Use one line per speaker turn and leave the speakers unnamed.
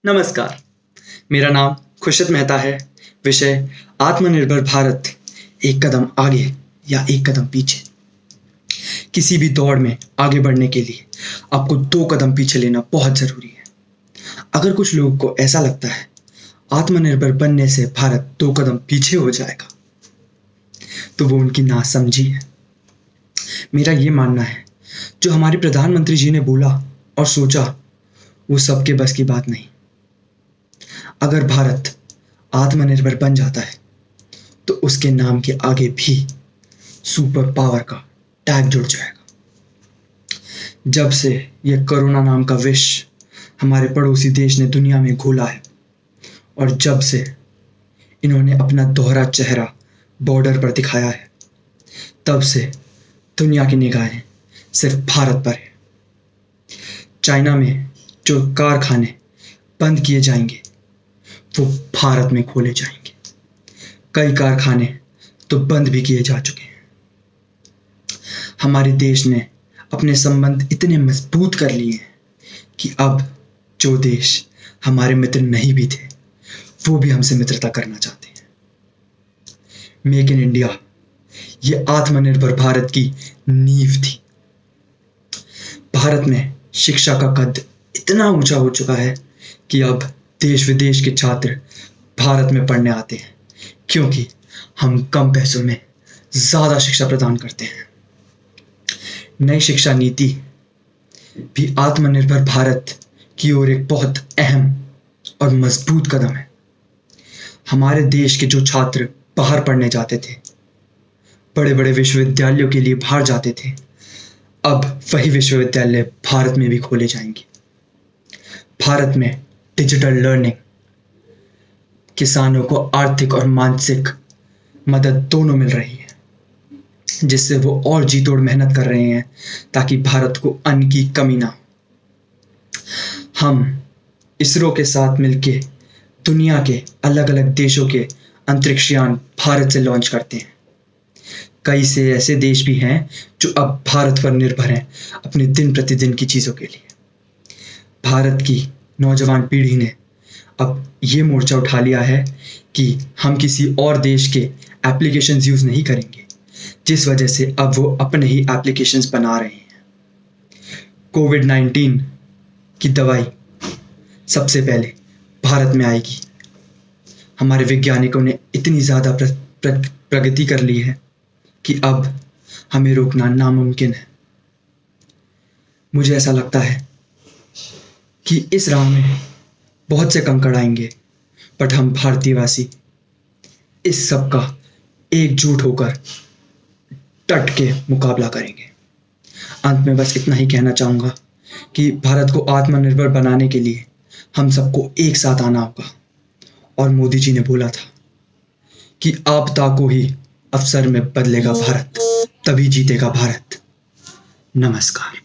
नमस्कार, मेरा नाम खुर्शीद मेहता है। विषय आत्मनिर्भर भारत, एक कदम आगे या एक कदम पीछे। किसी भी दौड़ में आगे बढ़ने के लिए आपको 2 कदम पीछे लेना बहुत ज़रूरी है। अगर कुछ लोगों को ऐसा लगता है आत्मनिर्भर बनने से भारत 2 कदम पीछे हो जाएगा, तो वो उनकी नासमझी है। मेरा ये मानना है, जो हमारे प्रधानमंत्री जी ने बोला और सोचा, वो सबके बस की बात नहीं। अगर भारत आत्मनिर्भर बन जाता है, तो उसके नाम के आगे भी सुपर पावर का टैग जुड़ जाएगा। जब से यह कोरोना नाम का विष हमारे पड़ोसी देश ने दुनिया में घोला है, और जब से इन्होंने अपना दोहरा चेहरा बॉर्डर पर दिखाया है, तब से दुनिया की निगाहें सिर्फ भारत पर है। चाइना में जो कारखाने बंद किए जाएंगे, वो भारत में खोले जाएंगे। कई कारखाने तो बंद भी किए जा चुके हैं। हमारे देश ने अपने संबंध इतने मजबूत कर लिए हैं कि अब जो देश हमारे मित्र नहीं भी थे, वो भी हमसे मित्रता करना चाहते हैं। मेक इन इंडिया, ये आत्मनिर्भर भारत की नींव थी। भारत में शिक्षा का कद इतना ऊंचा हो चुका है कि अब देश विदेश के छात्र भारत में पढ़ने आते हैं, क्योंकि हम कम पैसों में ज़्यादा शिक्षा प्रदान करते हैं। नई शिक्षा नीति भी आत्मनिर्भर भारत की ओर एक बहुत अहम और मजबूत कदम है। हमारे देश के जो छात्र बाहर पढ़ने जाते थे, बड़े बड़े विश्वविद्यालयों के लिए बाहर जाते थे, अब वही विश्वविद्यालय भारत में भी खोले जाएंगे। भारत में डिजिटल लर्निंग किसानों को आर्थिक और मानसिक मदद दोनों मिल रही है, जिससे वो और जी तोड़ मेहनत कर रहे हैं ताकि भारत को अन्न की कमी ना हो। हम इसरो के साथ मिलके दुनिया के अलग अलग देशों के अंतरिक्ष यान भारत से लॉन्च करते हैं। कई से ऐसे देश भी हैं जो अब भारत पर निर्भर हैं अपने दिन प्रतिदिन की चीज़ों के लिए। भारत की नौजवान पीढ़ी ने अब ये मोर्चा उठा लिया है कि हम किसी और देश के एप्लीकेशंस यूज़ नहीं करेंगे, जिस वजह से अब वो अपने ही एप्लीकेशंस बना रहे हैं। कोविड-19 की दवाई सबसे पहले भारत में आएगी। हमारे वैज्ञानिकों ने इतनी ज़्यादा प्रगति कर ली है कि अब हमें रोकना नामुमकिन है। मुझे ऐसा लगता है कि इस राह में बहुत से कंकड़ आएंगे, बट हम भारतीयवासी इस सब का एकजुट होकर डट के मुकाबला करेंगे। अंत में बस इतना ही कहना चाहूँगा कि भारत को आत्मनिर्भर बनाने के लिए हम सबको एक साथ आना होगा। और मोदी जी ने बोला था कि आपदा को ही अवसर में बदलेगा भारत, तभी जीतेगा भारत। नमस्कार।